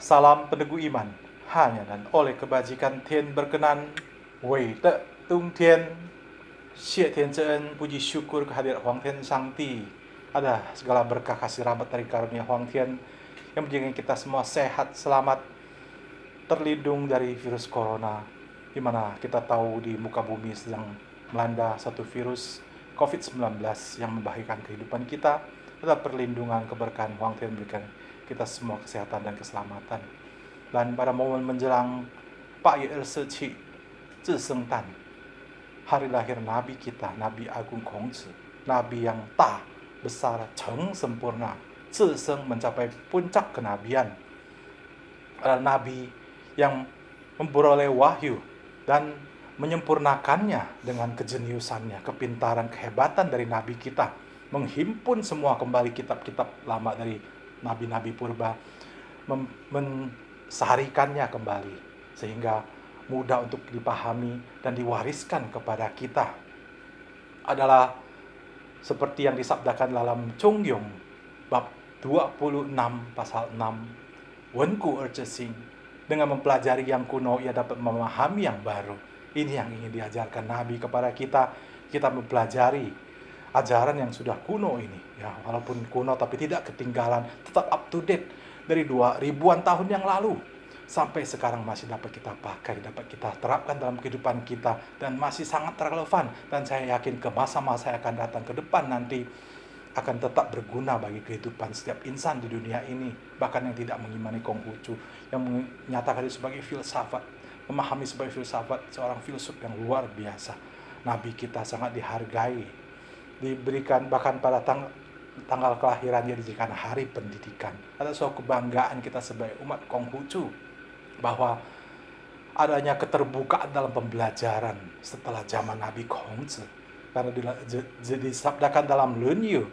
salam peneguh iman. Hanya dan oleh kebajikan Tian berkenan, Wei Te Tung Tian, Xie Tian Zhen, puji syukur kehadirat Huang Tian Shangti. Ada segala berkah kasih rahmat dari karunia Huang Tian yang menjaga kita semua sehat, selamat, terlindung dari virus corona, di mana kita tahu di muka bumi sedang melanda satu virus COVID-19 yang membahayakan kehidupan kita. Tetap perlindungan keberkahan Huang Tian berikan kita semua kesehatan dan keselamatan. Dan pada momen menjelang 8月27 Zhiseng Tan, hari lahir Nabi kita, Nabi Agung Kongzi, Nabi yang ta, besar, Cheng, sempurna, Zhiseng, mencapai puncak kenabian, adalah Nabi yang memperoleh wahyu dan menyempurnakannya dengan kejeniusannya, kepintaran, kehebatan dari Nabi kita, menghimpun semua kembali kitab-kitab lama dari Nabi-Nabi purba, mensaharikannya kembali, sehingga mudah untuk dipahami dan diwariskan kepada kita. Adalah seperti yang disabdakan dalam Chongyong, bab 26 pasal 6, Wenku Ercesing, dengan mempelajari yang kuno, ia dapat memahami yang baru. Ini yang ingin diajarkan Nabi kepada kita. Kita mempelajari ajaran yang sudah kuno ini, ya, walaupun kuno tapi tidak ketinggalan, tetap up to date dari 2000-an tahun yang lalu sampai sekarang masih dapat kita pakai, dapat kita terapkan dalam kehidupan kita, dan masih sangat relevan. Dan saya yakin ke masa-masa yang akan datang ke depan nanti akan tetap berguna bagi kehidupan setiap insan di dunia ini, bahkan yang tidak mengimani Konghucu, yang menyatakan itu sebagai filsafat, memahami sebagai filsafat, seorang filsuf yang luar biasa. Nabi kita sangat dihargai, diberikan bahkan pada tanggal kelahirannya dijadikan hari pendidikan. Ada suatu kebanggaan kita sebagai umat Konghucu bahwa adanya keterbukaan dalam pembelajaran setelah zaman Nabi Kongzi. Karena disabdakan dalam Lunyu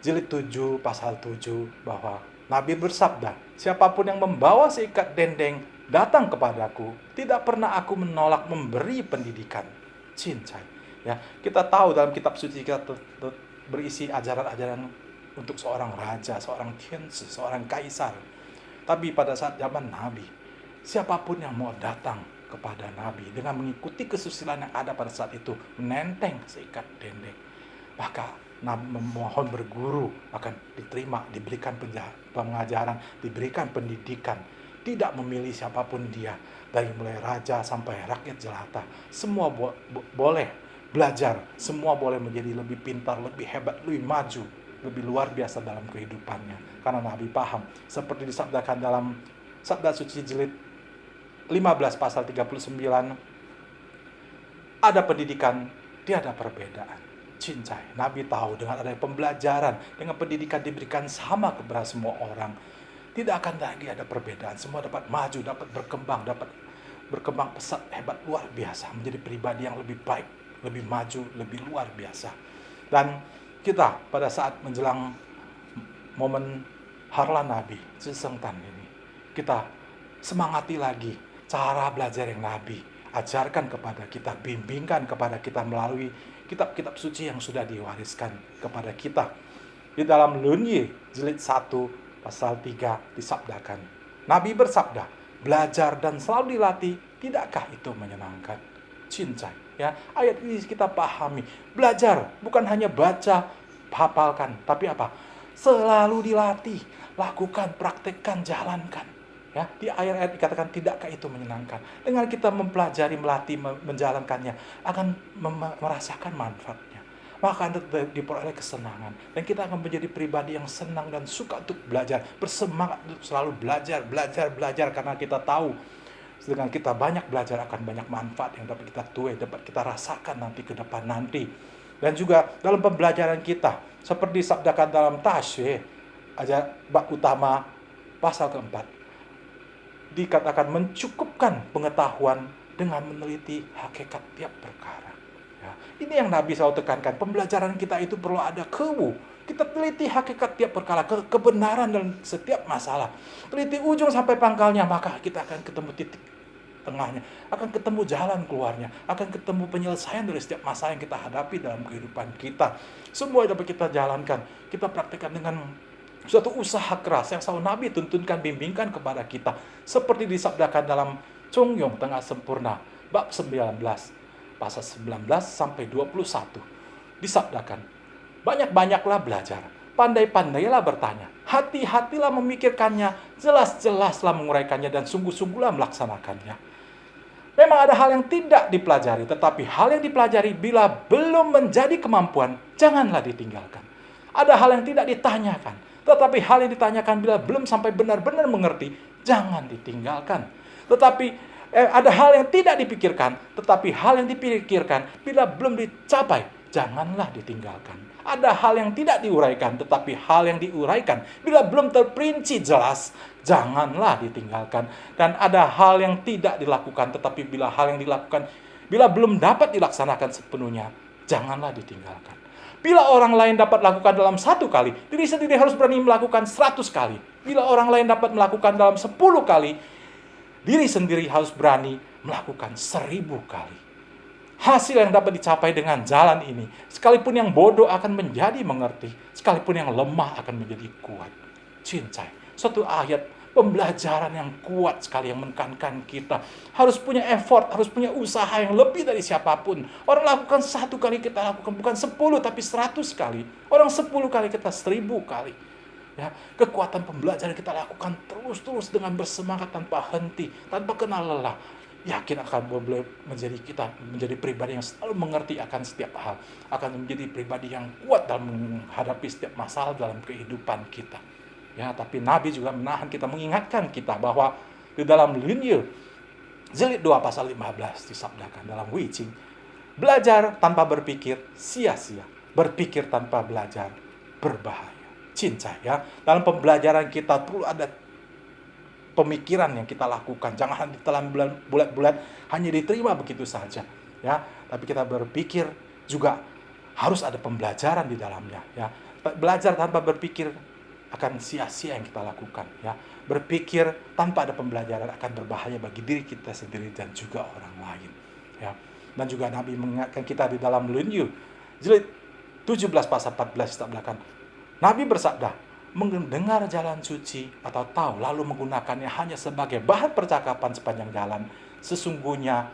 jilid 7 pasal 7 bahwa Nabi bersabda, siapapun yang membawa seikat dendeng datang kepadaku, tidak pernah aku menolak memberi pendidikan. Cincai. Ya, kita tahu dalam kitab suci kita berisi ajaran-ajaran untuk seorang raja, seorang tianzi, seorang kaisar. Tapi pada saat zaman Nabi, siapapun yang mau datang kepada Nabi dengan mengikuti kesusilaan yang ada pada saat itu, menenteng seikat dendeng, maka Nabi memohon berguru, akan diterima, diberikan pengajaran, diberikan pendidikan. Tidak memilih siapapun dia, dari mulai raja sampai rakyat jelata, semua boleh belajar, semua boleh menjadi lebih pintar, lebih hebat, lebih maju, lebih luar biasa dalam kehidupannya. Karena Nabi paham, seperti disabdakan dalam Sabda Suci jilid 15 pasal 39, ada pendidikan, tiada perbedaan. Cincai, Nabi tahu dengan adanya pembelajaran, dengan pendidikan diberikan sama kepada semua orang, tidak akan lagi ada perbedaan. Semua dapat maju, dapat berkembang pesat, hebat, luar biasa, menjadi pribadi yang lebih baik, lebih maju, lebih luar biasa. Dan kita pada saat menjelang momen Harlan Nabi, Zhiseng Tan ini, kita semangati lagi cara belajar yang Nabi ajarkan kepada kita, bimbingkan kepada kita melalui kitab-kitab suci yang sudah diwariskan kepada kita. Di dalam Lunyi jilid 1 pasal 3 disabdakan, Nabi bersabda, belajar dan selalu dilatih, tidakkah itu menyenangkan? Cincai. Ya, ayat ini kita pahami, belajar bukan hanya baca, hafalkan, tapi apa? Selalu dilatih, lakukan, praktekkan, jalankan. Ya, di ayat-ayat dikatakan tidakkah itu menyenangkan. Dengan kita mempelajari, melatih, menjalankannya, akan merasakan manfaatnya. Maka akan diperoleh kesenangan. Dan kita akan menjadi pribadi yang senang dan suka untuk belajar. Bersemangat untuk selalu belajar. Karena kita tahu, dengan kita banyak belajar akan banyak manfaat yang dapat kita tuai, dapat kita rasakan nanti ke depan nanti. Dan juga dalam pembelajaran kita, seperti disabdakan dalam Tasye, ajar bab utama pasal keempat, dikatakan mencukupkan pengetahuan dengan meneliti hakikat tiap perkara. Ya, ini yang Nabi selalu tekankan. Pembelajaran kita itu perlu ada kewu. Kita teliti hakikat tiap perkara, kebenaran dalam setiap masalah. Teliti ujung sampai pangkalnya, maka kita akan ketemu titik tengahnya, akan ketemu jalan keluarnya, akan ketemu penyelesaian dari setiap masalah yang kita hadapi dalam kehidupan kita. Semua dapat kita jalankan, kita praktekkan dengan Suatu usaha keras yang selalu Nabi tuntunkan, bimbingkan kepada kita. Seperti disabdakan dalam Chung Yung Tengah Sempurna, bab 19, pasal 19 sampai 21. Disabdakan, banyak-banyaklah belajar, pandai-pandailah bertanya, hati-hatilah memikirkannya, jelas-jelaslah menguraikannya, dan sungguh-sungguhlah melaksanakannya. Memang ada hal yang tidak dipelajari, tetapi hal yang dipelajari bila belum menjadi kemampuan, janganlah ditinggalkan. Ada hal yang tidak ditanyakan, tetapi hal yang ditanyakan bila belum sampai benar-benar mengerti, jangan ditinggalkan. Tetapi ada hal yang tidak dipikirkan, tetapi hal yang dipikirkan bila belum dicapai, janganlah ditinggalkan. Ada hal yang tidak diuraikan, tetapi hal yang diuraikan bila belum terperinci jelas, janganlah ditinggalkan. Dan ada hal yang tidak dilakukan, tetapi bila hal yang dilakukan, bila belum dapat dilaksanakan sepenuhnya, janganlah ditinggalkan. Bila orang lain dapat lakukan dalam 1 kali, diri sendiri harus berani melakukan 100 kali. Bila orang lain dapat melakukan dalam 10 kali, diri sendiri harus berani melakukan 1000 kali. Hasil yang dapat dicapai dengan jalan ini, sekalipun yang bodoh akan menjadi mengerti, sekalipun yang lemah akan menjadi kuat. Cincai, suatu ayat pembelajaran yang kuat sekali yang menekankan kita. Harus punya effort, harus punya usaha yang lebih dari siapapun. Orang lakukan 1 kali, kita lakukan bukan 10 tapi 100 kali. Orang 10 kali, kita 1000 kali. Ya, kekuatan pembelajaran kita lakukan terus-terus dengan bersemangat tanpa henti, tanpa kenal lelah. Yakin akan boleh menjadi pribadi yang selalu mengerti akan setiap hal, akan menjadi pribadi yang kuat dalam menghadapi setiap masalah dalam kehidupan kita. Ya, tapi Nabi juga menahan kita, mengingatkan kita bahwa di dalam Linyu jilid 2 pasal 15 disabdakan dalam Wicing, belajar tanpa berpikir sia-sia, berpikir tanpa belajar berbahaya. Cincai, ya, dalam pembelajaran kita perlu ada pemikiran yang kita lakukan. Jangan ditelan bulat-bulat hanya diterima begitu saja, ya. Tapi kita berpikir juga harus ada pembelajaran di dalamnya, ya. Belajar tanpa berpikir akan sia-sia yang kita lakukan, ya. Berpikir tanpa ada pembelajaran akan berbahaya bagi diri kita sendiri dan juga orang lain, ya. Dan juga Nabi mengingatkan kita di dalam Linyu jilid 17 pasal 14 disabdakan, Nabi bersabda, mendengar jalan suci atau tahu lalu menggunakannya hanya sebagai bahan percakapan sepanjang jalan, sesungguhnya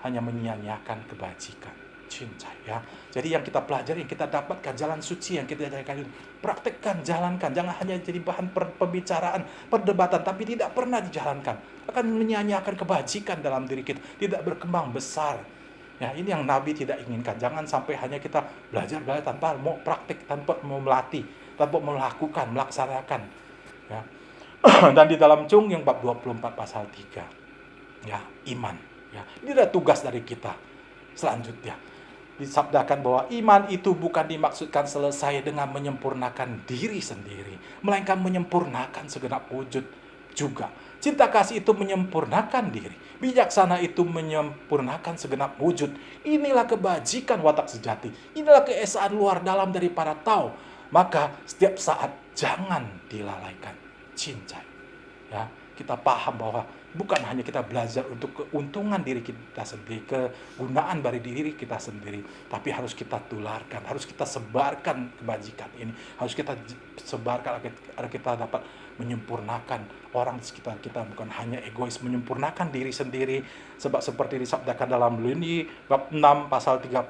hanya menyia-nyiakan kebajikan. Cincai, ya. Jadi yang kita pelajari, yang kita dapatkan, jalan suci yang kita ajarkan, praktekkan, jalankan. Jangan hanya jadi bahan pembicaraan, perdebatan, tapi tidak pernah dijalankan. Akan menyia-nyiakan kebajikan dalam diri kita, tidak berkembang besar. Ya, ini yang Nabi tidak inginkan. Jangan sampai hanya kita belajar tanpa mau praktik, tanpa mau melatih, tanpa melakukan, melaksanakan. Ya. Dan di dalam Chung yang bab 24 pasal 3, ya, iman. Ya, ini adalah tugas dari kita. Selanjutnya disabdakan bahwa iman itu bukan dimaksudkan selesai dengan menyempurnakan diri sendiri, melainkan menyempurnakan segenap wujud juga. Cinta kasih itu menyempurnakan diri, bijaksana itu menyempurnakan segenap wujud. Inilah kebajikan watak sejati, inilah keesaan luar dalam dari para tahu. Maka setiap saat jangan dilalaikan. Cincai, ya, kita paham bahwa bukan hanya kita belajar untuk keuntungan diri kita sendiri, kegunaan bagi diri kita sendiri, tapi harus kita tularkan, harus kita sebarkan kebajikan ini, harus kita sebarkan agar kita dapat menyempurnakan orang di sekitar kita, bukan hanya egois, menyempurnakan diri sendiri. Sebab seperti disabdakan dalam Linyu bab 6 pasal 30,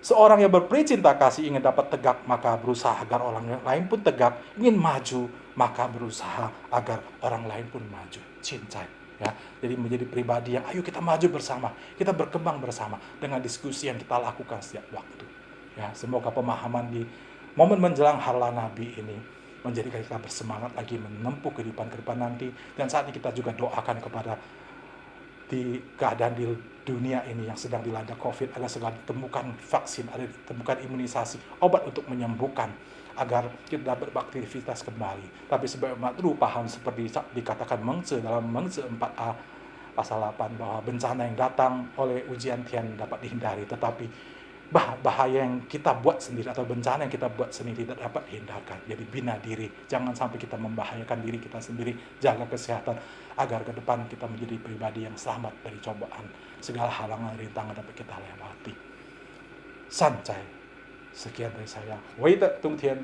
seorang yang berperi cinta kasih ingin dapat tegak, maka berusaha agar orang lain pun tegak. Ingin maju, maka berusaha agar orang lain pun maju. Cincai, ya. Jadi menjadi pribadi yang ayo kita maju bersama, kita berkembang bersama dengan diskusi yang kita lakukan setiap waktu. Ya, semoga pemahaman di momen menjelang Harlah Nabi ini menjadikan kita bersemangat lagi menempuh kehidupan nanti. Dan saat ini kita juga doakan kepada di keadaan di dunia ini yang sedang dilanda COVID, agar segera ditemukan vaksin, ada ditemukan imunisasi, obat untuk menyembuhkan, agar kita dapat beraktivitas kembali. Tapi sebagai umat Ruh paham seperti dikatakan Mengse dalam Mengse 4a pasal 8, bahwa bencana yang datang oleh ujian Tian dapat dihindari, tetapi bahaya yang kita buat sendiri atau bencana yang kita buat sendiri tidak dapat dihindarkan. Jadi bina diri, jangan sampai kita membahayakan diri kita sendiri, jaga kesehatan agar ke depan kita menjadi pribadi yang selamat dari cobaan, segala halangan rintangan dapat kita lewati. Sancai. Sekian dari saya. Wei de Tung Tian.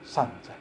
Sancai.